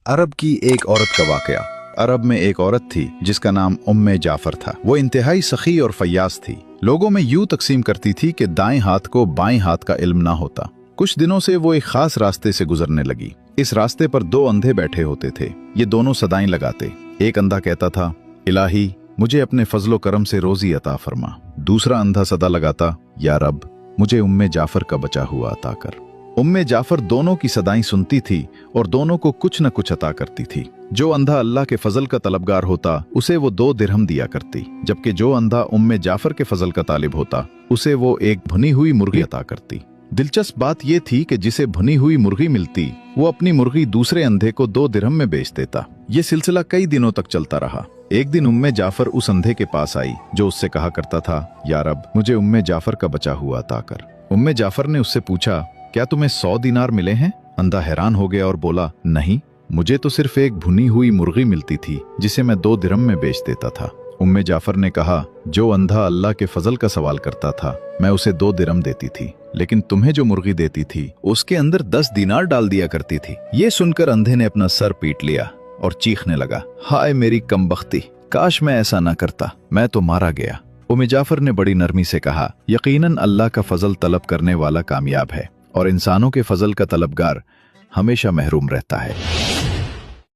अरब की एक औरत का वाकया। अरब में एक औरत थी जिसका नाम उम्मे जाफर था। वो इंतहाई सखी और फयाज थी। लोगों में यूं तकसीम करती थी कि दाएं हाथ को बाएं हाथ का इल्म ना होता। कुछ दिनों से वो एक खास रास्ते से गुजरने लगी। इस रास्ते पर दो अंधे बैठे होते थे। ये दोनों सदाएं लगाते। एक अंधा कहता था, इलाही मुझे अपने फजलो करम से रोजी अता फरमा। दूसरा अंधा सदा लगाता, या रब मुझे उम्मे जाफर का बचा हुआ अता कर। उम्मे जाफर दोनों की सदाएं सुनती थी और दोनों को कुछ न कुछ अता करती थी। जो अंधा अल्लाह के फजल का तलबगार होता उसे वो 2 दिरहम दिया करती, जबकि जो अंधा उम्मे जाफर के फजल का तालिब होता उसे वो एक भुनी हुई मुर्गी अता करती। दिलचस्प बात यह थी कि जिसे भुनी हुई मुर्गी मिलती वो अपनी मुर्गी दूसरे अंधे को 2 दिरहम में बेच देता। ये सिलसिला कई दिनों तक चलता रहा। एक दिन उम्मे जाफर उस अंधे के पास आई जो उससे कहा करता था, या रब मुझे उम्मे जाफर का बचा हुआ अता कर। उम्मे जाफर ने उससे पूछा, क्या तुम्हें 100 दीनार मिले हैं? अंधा हैरान हो गया और बोला, नहीं, मुझे तो सिर्फ एक भुनी हुई मुर्गी मिलती थी जिसे मैं 2 दिरहम में बेच देता था। उम्मे जाफर ने कहा, जो अंधा अल्लाह के फजल का सवाल करता था मैं उसे 2 दिरहम देती थी, लेकिन तुम्हें जो मुर्गी देती थी उसके अंदर 10 दीनार डाल दिया करती थी। ये सुनकर अंधे ने अपना सर पीट लिया और चीखने लगा, हाय मेरी कमबख्ती, काश मैं ऐसा ना करता, मैं तो मारा गया। उम्मे जाफर ने बड़ी नरमी से कहा, यकीनन अल्लाह का फजल तलब करने वाला कामयाब है और इंसानों के फजल का तलबगार हमेशा महरूम रहता है।